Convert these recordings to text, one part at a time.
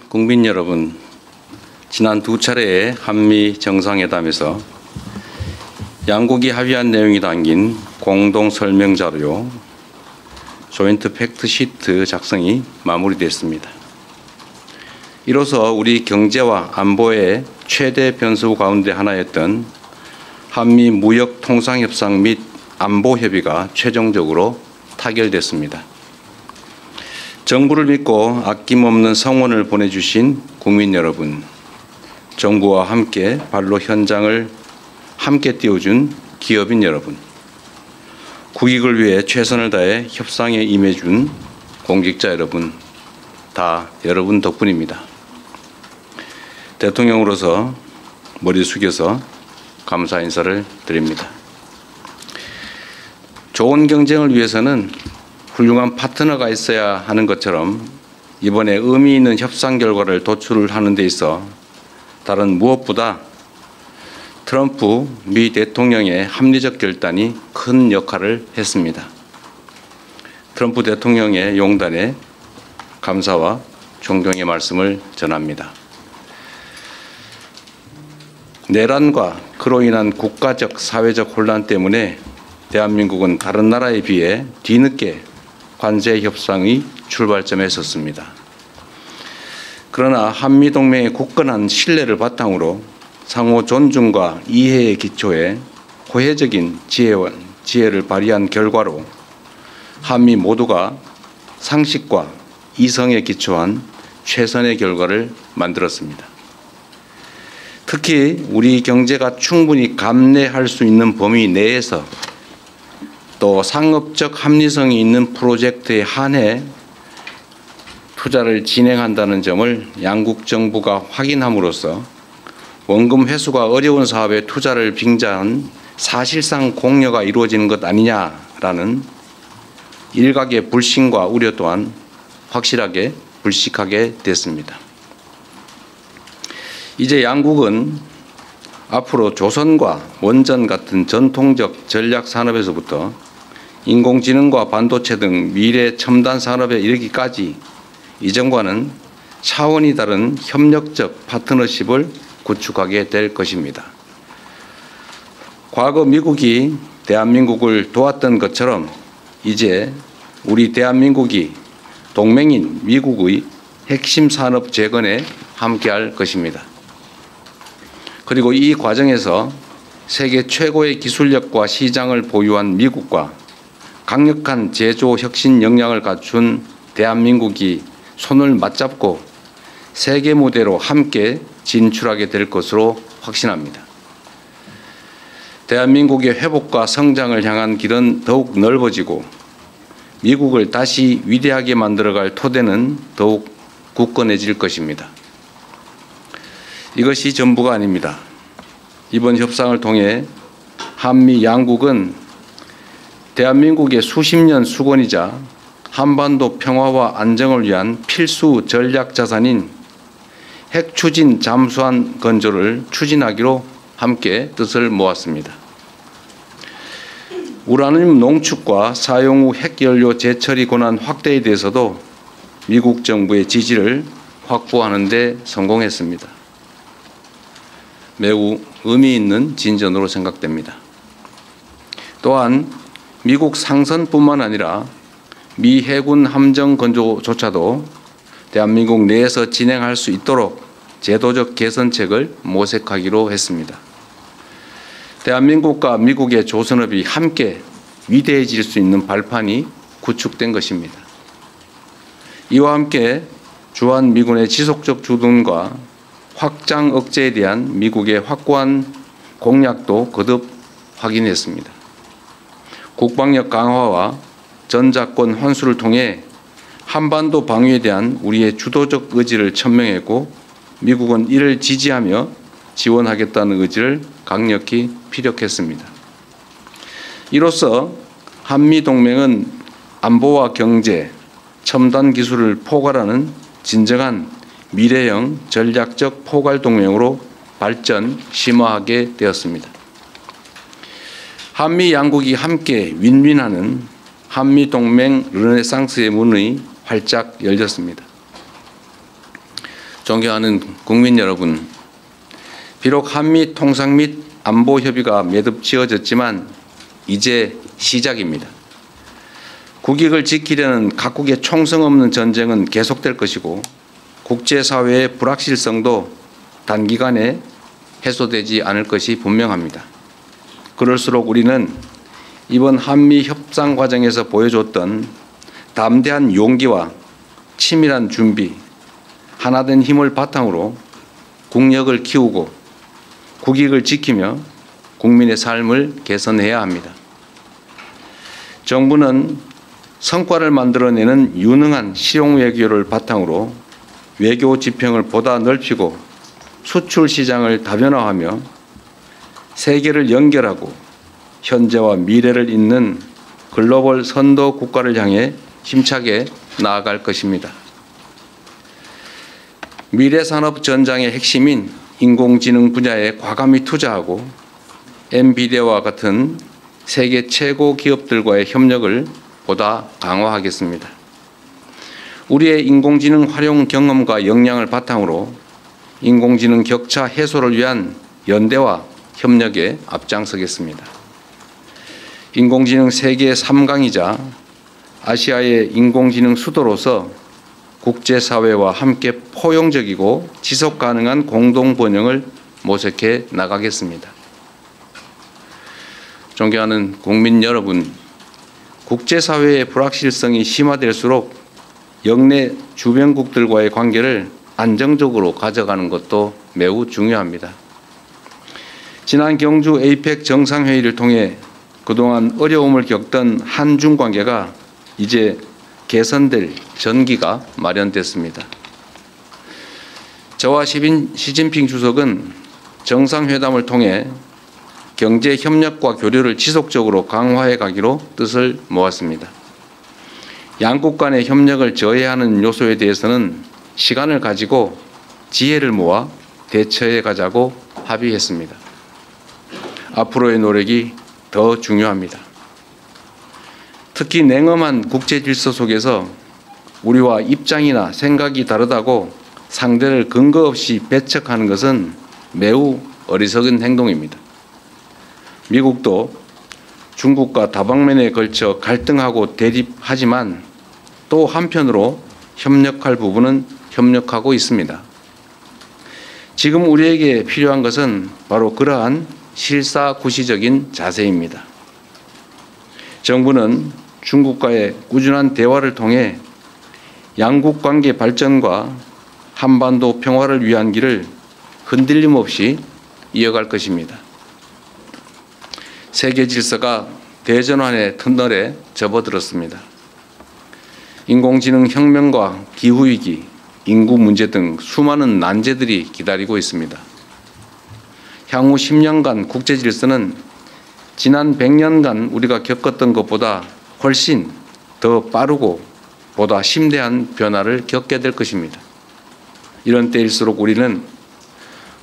국민 여러분, 지난 두 차례의 한미 정상회담에서 양국이 합의한 내용이 담긴 공동 설명 자료 조인트 팩트 시트 작성이 마무리됐습니다. 이로써 우리 경제와 안보의 최대 변수 가운데 하나였던 한미 무역 통상 협상 및 안보 협의가 최종적으로 타결됐습니다. 정부를 믿고 아낌없는 성원을 보내주신 국민 여러분, 정부와 함께 발로 현장을 함께 띄워준 기업인 여러분, 국익을 위해 최선을 다해 협상에 임해준 공직자 여러분, 다 여러분 덕분입니다. 대통령으로서 머리 숙여서 감사 인사를 드립니다. 좋은 경쟁을 위해서는 훌륭한 파트너가 있어야 하는 것처럼 이번에 의미 있는 협상 결과를 도출하는 데 있어 다른 무엇보다 트럼프 미 대통령의 합리적 결단이 큰 역할을 했습니다. 트럼프 대통령의 용단에 감사와 존경의 말씀을 전합니다. 내란과 그로 인한 국가적, 사회적 혼란 때문에 대한민국은 다른 나라에 비해 뒤늦게 관세 협상의 출발점에 섰습니다. 그러나 한미동맹의 굳건한 신뢰를 바탕으로 상호 존중과 이해의 기초에 호혜적인 지혜를 발휘한 결과로 한미 모두가 상식과 이성에 기초한 최선의 결과를 만들었습니다. 특히 우리 경제가 충분히 감내할 수 있는 범위 내에서 또 상업적 합리성이 있는 프로젝트에 한해 투자를 진행한다는 점을 양국 정부가 확인함으로써 원금 회수가 어려운 사업에 투자를 빙자한 사실상 공여가 이루어지는 것 아니냐라는 일각의 불신과 우려 또한 확실하게 불식하게 됐습니다. 이제 양국은 앞으로 조선과 원전 같은 전통적 전략 산업에서부터 인공지능과 반도체 등 미래 첨단 산업에 이르기까지 이전과는 차원이 다른 협력적 파트너십을 구축하게 될 것입니다. 과거 미국이 대한민국을 도왔던 것처럼 이제 우리 대한민국이 동맹인 미국의 핵심 산업 재건에 함께할 것입니다. 그리고 이 과정에서 세계 최고의 기술력과 시장을 보유한 미국과 강력한 제조 혁신 역량을 갖춘 대한민국이 손을 맞잡고 세계 무대로 함께 진출하게 될 것으로 확신합니다. 대한민국의 회복과 성장을 향한 길은 더욱 넓어지고 미국을 다시 위대하게 만들어갈 토대는 더욱 굳건해질 것입니다. 이것이 전부가 아닙니다. 이번 협상을 통해 한미 양국은 대한민국의 수십 년 수건이자 한반도 평화와 안정을 위한 필수 전략 자산인 핵 추진 잠수함 건조를 추진하기로 함께 뜻을 모았습니다. 우라늄 농축과 사용 후 핵연료 재처리 권한 확대에 대해서도 미국 정부의 지지를 확보하는 데 성공했습니다. 매우 의미 있는 진전으로 생각됩니다. 또한 미국 상선뿐만 아니라 미 해군 함정 건조조차도 대한민국 내에서 진행할 수 있도록 제도적 개선책을 모색하기로 했습니다. 대한민국과 미국의 조선업이 함께 위대해질 수 있는 발판이 구축된 것입니다. 이와 함께 주한미군의 지속적 주둔과 확장 억제에 대한 미국의 확고한 공약도 거듭 확인했습니다. 국방력 강화와 전작권 환수를 통해 한반도 방위에 대한 우리의 주도적 의지를 천명했고 미국은 이를 지지하며 지원하겠다는 의지를 강력히 피력했습니다. 이로써 한미동맹은 안보와 경제, 첨단 기술을 포괄하는 진정한 미래형 전략적 포괄동맹으로 발전, 심화하게 되었습니다. 한미 양국이 함께 윈윈하는 한미동맹 르네상스의 문이 활짝 열렸습니다. 존경하는 국민 여러분, 비록 한미 통상 및 안보 협의가 매듭 지어졌지만 이제 시작입니다. 국익을 지키려는 각국의 총성 없는 전쟁은 계속될 것이고 국제사회의 불확실성도 단기간에 해소되지 않을 것이 분명합니다. 그럴수록 우리는 이번 한미 협상 과정에서 보여줬던 담대한 용기와 치밀한 준비, 하나된 힘을 바탕으로 국력을 키우고 국익을 지키며 국민의 삶을 개선해야 합니다. 정부는 성과를 만들어내는 유능한 실용 외교를 바탕으로 외교 지평을 보다 넓히고 수출 시장을 다변화하며 세계를 연결하고 현재와 미래를 잇는 글로벌 선도 국가를 향해 힘차게 나아갈 것입니다. 미래산업 전장의 핵심인 인공지능 분야에 과감히 투자하고 엔비디아와 같은 세계 최고 기업들과의 협력을 보다 강화하겠습니다. 우리의 인공지능 활용 경험과 역량을 바탕으로 인공지능 격차 해소를 위한 연대와 협력에 앞장서겠습니다. 인공지능 세계 3강이자 아시아의 인공지능 수도로서 국제사회와 함께 포용적이고 지속 가능한 공동 번영을 모색해 나가겠습니다. 존경하는 국민 여러분, 국제사회의 불확실성이 심화될수록 영내 주변국들과의 관계를 안정적으로 가져가는 것도 매우 중요합니다. 지난 경주 에이펙 정상회의를 통해 그동안 어려움을 겪던 한중 관계가 이제 개선될 전기가 마련됐습니다. 저와 시진핑 주석은 정상회담을 통해 경제 협력과 교류를 지속적으로 강화해 가기로 뜻을 모았습니다. 양국 간의 협력을 저해하는 요소에 대해서는 시간을 가지고 지혜를 모아 대처해 가자고 합의했습니다. 앞으로의 노력이 더 중요합니다. 특히 냉엄한 국제 질서 속에서 우리와 입장이나 생각이 다르다고 상대를 근거 없이 배척하는 것은 매우 어리석은 행동입니다. 미국도 중국과 다방면에 걸쳐 갈등하고 대립하지만 또 한편으로 협력할 부분은 협력하고 있습니다. 지금 우리에게 필요한 것은 바로 그러한 실사구시적인 자세입니다. 정부는 중국과의 꾸준한 대화를 통해 양국 관계 발전과 한반도 평화를 위한 길을 흔들림 없이 이어갈 것입니다. 세계 질서가 대전환의 터널에 접어들었습니다. 인공지능 혁명과 기후위기, 인구 문제 등 수많은 난제들이 기다리고 있습니다. 향후 10년간 국제 질서는 지난 100년간 우리가 겪었던 것보다 훨씬 더 빠르고 보다 심대한 변화를 겪게 될 것입니다. 이런 때일수록 우리는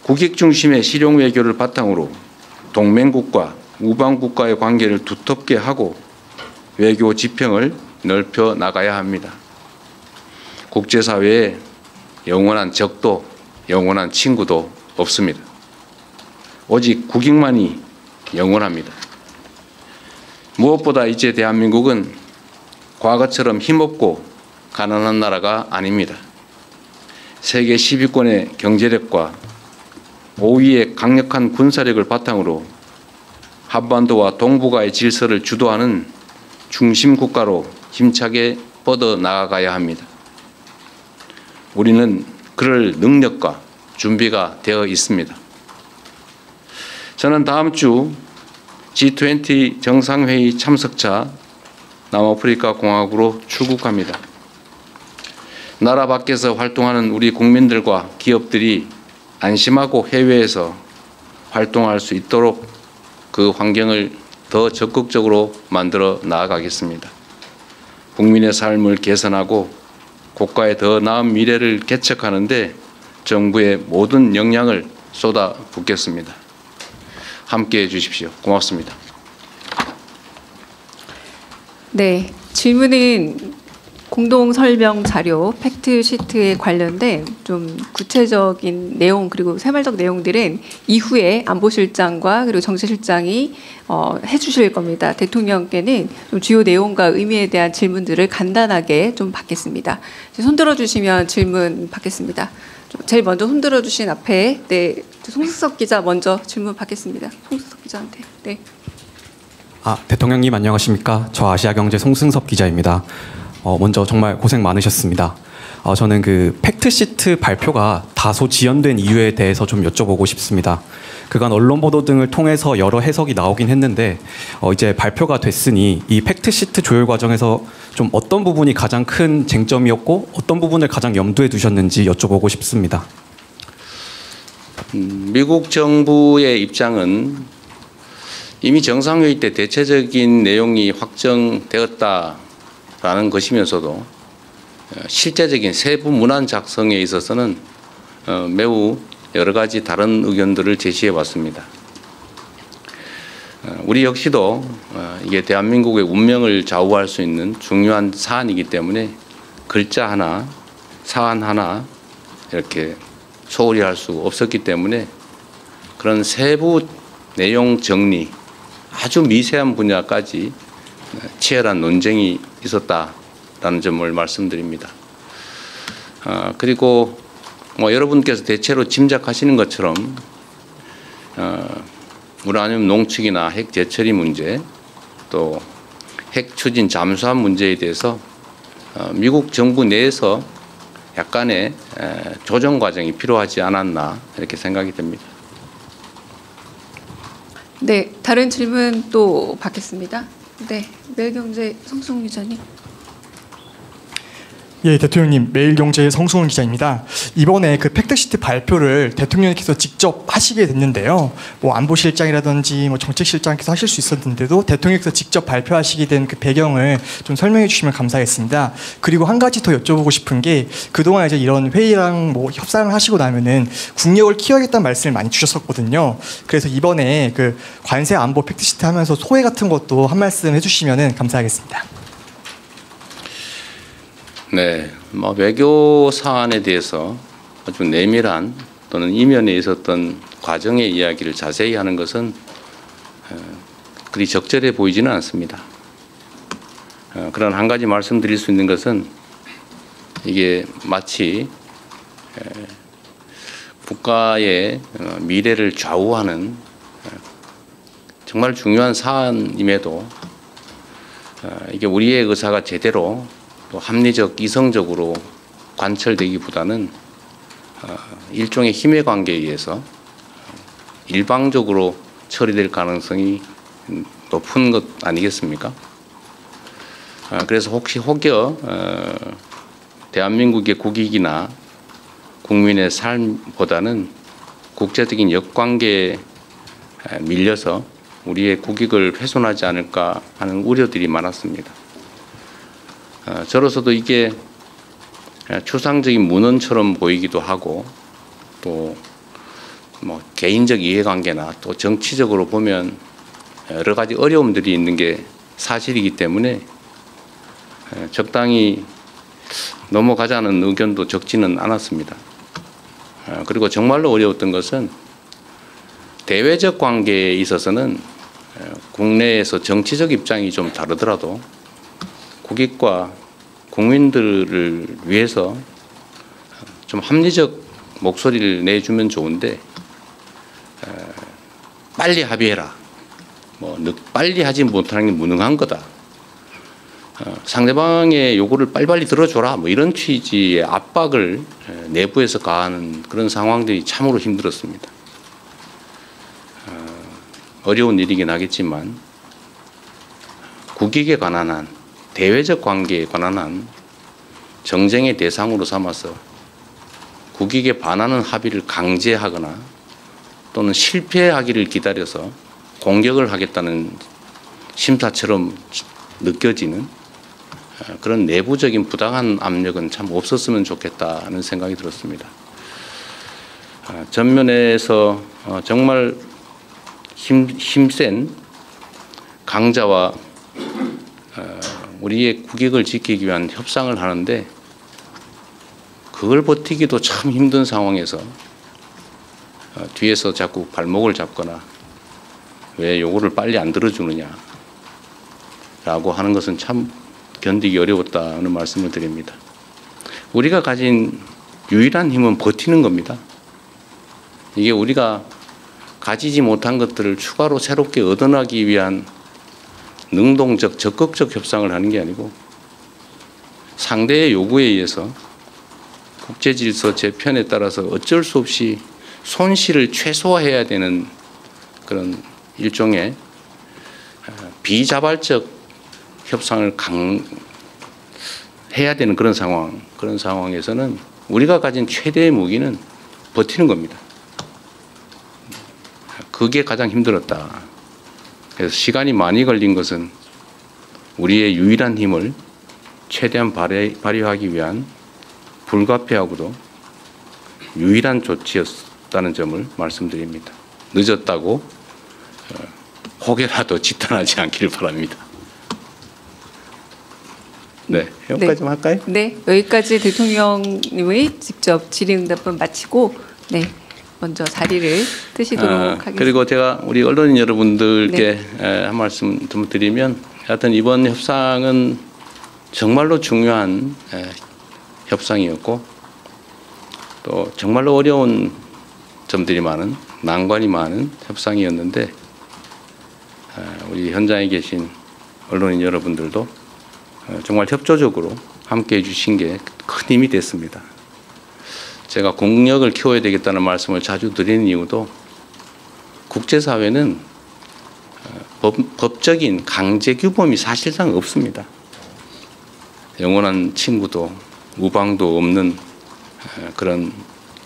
국익 중심의 실용 외교를 바탕으로 동맹국과 우방국과의 관계를 두텁게 하고 외교 지평을 넓혀 나가야 합니다. 국제사회에 영원한 적도 영원한 친구도 없습니다. 오직 국익만이 영원합니다. 무엇보다 이제 대한민국은 과거처럼 힘없고 가난한 나라가 아닙니다. 세계 10위권의 경제력과 5위의 강력한 군사력을 바탕으로 한반도와 동북아의 질서를 주도하는 중심 국가로 힘차게 뻗어 나아가야 합니다. 우리는 그럴 능력과 준비가 되어 있습니다. 저는 다음 주 G20 정상회의 참석차 남아프리카 공화국으로 출국합니다. 나라 밖에서 활동하는 우리 국민들과 기업들이 안심하고 해외에서 활동할 수 있도록 그 환경을 더 적극적으로 만들어 나아가겠습니다. 국민의 삶을 개선하고 국가의 더 나은 미래를 개척하는 데 정부의 모든 역량을 쏟아붓겠습니다. 함께해 주십시오. 고맙습니다. 네, 질문은 공동 설명 자료 팩트 시트에 관련된 좀 구체적인 내용 그리고 세말적 내용들은 이후에 안보실장과 그리고 정치실장이 해주실 겁니다. 대통령께는 좀 주요 내용과 의미에 대한 질문들을 간단하게 좀 받겠습니다. 손 들어주시면 질문 받겠습니다. 제일 먼저 손 들어주신 앞에 네 송승섭 기자 먼저 질문 받겠습니다. 송승섭 기자한테. 네. 대통령님 안녕하십니까? 저 아시아경제 송승섭 기자입니다. 먼저 정말 고생 많으셨습니다. 저는 그 팩트시트 발표가 다소 지연된 이유에 대해서 좀 여쭤보고 싶습니다. 그간 언론 보도 등을 통해서 여러 해석이 나오긴 했는데 이제 발표가 됐으니 이 팩트시트 조율 과정에서 좀 어떤 부분이 가장 큰 쟁점이었고 어떤 부분을 가장 염두에 두셨는지 여쭤보고 싶습니다. 미국 정부의 입장은 이미 정상회의 때 대체적인 내용이 확정되었다라는 것이면서도 실제적인 세부 문안 작성에 있어서는 매우 여러 가지 다른 의견들을 제시해 왔습니다. 우리 역시도 이게 대한민국의 운명을 좌우할 수 있는 중요한 사안이기 때문에 글자 하나, 사안 하나 이렇게 소홀히 할 수 없었기 때문에 그런 세부 내용 정리, 아주 미세한 분야까지 치열한 논쟁이 있었다라는 점을 말씀드립니다. 그리고 여러분께서 대체로 짐작하시는 것처럼 우라늄 농축이나 핵 재처리 문제 또 핵 추진 잠수함 문제에 대해서 미국 정부 내에서 약간의 조정 과정이 필요하지 않았나 이렇게 생각이 됩니다. 네, 다른 질문 또 받겠습니다. 네, 매일경제 성승훈 기자님. 예, 대통령님, 매일경제의 성승훈 기자입니다. 이번에 그 팩트시트 발표를 대통령께서 직접 하시게 됐는데요. 안보실장이라든지 정책실장께서 하실 수 있었는데도 대통령께서 직접 발표하시게 된 그 배경을 좀 설명해 주시면 감사하겠습니다. 그리고 한 가지 더 여쭤보고 싶은 게 그동안 이제 이런 회의랑 협상을 하시고 나면은 국력을 키워야겠다는 말씀을 많이 주셨었거든요. 그래서 이번에 그 관세 안보 팩트시트 하면서 소회 같은 것도 한 말씀 해주시면 감사하겠습니다. 네, 외교 사안에 대해서 아주 내밀한 또는 이면에 있었던 과정의 이야기를 자세히 하는 것은 그리 적절해 보이지는 않습니다. 그런 한 가지 말씀드릴 수 있는 것은 이게 마치 국가의 미래를 좌우하는 정말 중요한 사안임에도 이게 우리의 의사가 제대로 또 합리적, 이성적으로 관철되기보다는 일종의 힘의 관계에 의해서 일방적으로 처리될 가능성이 높은 것 아니겠습니까? 그래서 혹여 대한민국의 국익이나 국민의 삶보다는 국제적인 역관계에 밀려서 우리의 국익을 훼손하지 않을까 하는 우려들이 많았습니다. 저로서도 이게 추상적인 문헌처럼 보이기도 하고 또 개인적 이해관계나 또 정치적으로 보면 여러 가지 어려움들이 있는 게 사실이기 때문에 적당히 넘어가자는 의견도 적지는 않았습니다. 그리고 정말로 어려웠던 것은 대외적 관계에 있어서는 국내에서 정치적 입장이 좀 다르더라도 국익과 국민들을 위해서 좀 합리적 목소리를 내주면 좋은데 빨리 합의해라. 빨리 하지 못하는 게 무능한 거다. 상대방의 요구를 빨리빨리 들어줘라. 이런 취지의 압박을 내부에서 가하는 그런 상황들이 참으로 힘들었습니다. 어려운 일이긴 하겠지만 국익에 관한 한 대외적 관계에 관한 한 정쟁의 대상으로 삼아서 국익에 반하는 합의를 강제하거나 또는 실패하기를 기다려서 공격을 하겠다는 심사처럼 느껴지는 그런 내부적인 부당한 압력은 참 없었으면 좋겠다는 생각이 들었습니다. 전면에서 정말 힘센 강자와 우리의 국익을 지키기 위한 협상을 하는데 그걸 버티기도 참 힘든 상황에서 뒤에서 자꾸 발목을 잡거나 왜 요거를 빨리 안 들어주느냐라고 하는 것은 참 견디기 어려웠다는 말씀을 드립니다. 우리가 가진 유일한 힘은 버티는 겁니다. 이게 우리가 가지지 못한 것들을 추가로 새롭게 얻어나기 위한 능동적, 적극적 협상을 하는 게 아니고 상대의 요구에 의해서 국제질서 재편에 따라서 어쩔 수 없이 손실을 최소화해야 되는 그런 일종의 비자발적 협상을 해야 되는 그런 상황에서는 우리가 가진 최대의 무기는 버티는 겁니다. 그게 가장 힘들었다. 그래서 시간이 많이 걸린 것은 우리의 유일한 힘을 최대한 발휘하기 위한 불가피하고도 유일한 조치였다는 점을 말씀드립니다. 늦었다고 혹여라도 지탄하지 않기를 바랍니다. 네, 여기까지만 할까요? 네, 여기까지 대통령님의 직접 질의응답은 마치고 네, 먼저 자리를 뜨시도록 하겠습니다. 그리고 제가 우리 언론인 여러분들께 한 말씀 좀 드리면 하여튼 이번 협상은 정말로 중요한 협상이었고 또 정말로 어려운 점들이 많은 난관이 많은 협상이었는데 우리 현장에 계신 언론인 여러분들도 정말 협조적으로 함께해 주신 게 큰 힘이 됐습니다. 제가 공력을 키워야 되겠다는 말씀을 자주 드리는 이유도 국제사회는 법적인 강제 규범이 사실상 없습니다. 영원한 친구도 우방도 없는 그런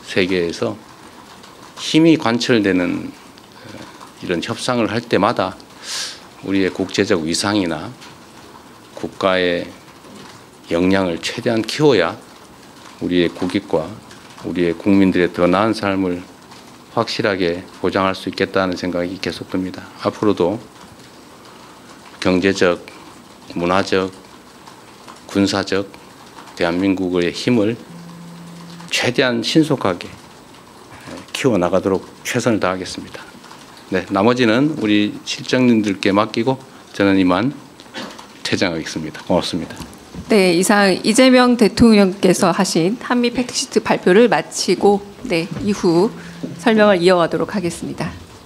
세계에서 힘이 관철되는 이런 협상을 할 때마다 우리의 국제적 위상이나 국가의 역량을 최대한 키워야 우리의 국익과 우리의 국민들의 더 나은 삶을 확실하게 보장할 수 있겠다는 생각이 계속 듭니다. 앞으로도 경제적, 문화적, 군사적 대한민국의 힘을 최대한 신속하게 키워나가도록 최선을 다하겠습니다. 네, 나머지는 우리 실장님들께 맡기고 저는 이만 퇴장하겠습니다. 고맙습니다. 네, 이상 이재명 대통령께서 하신 한미 팩트시트 발표를 마치고 네, 이후 설명을 이어가도록 하겠습니다.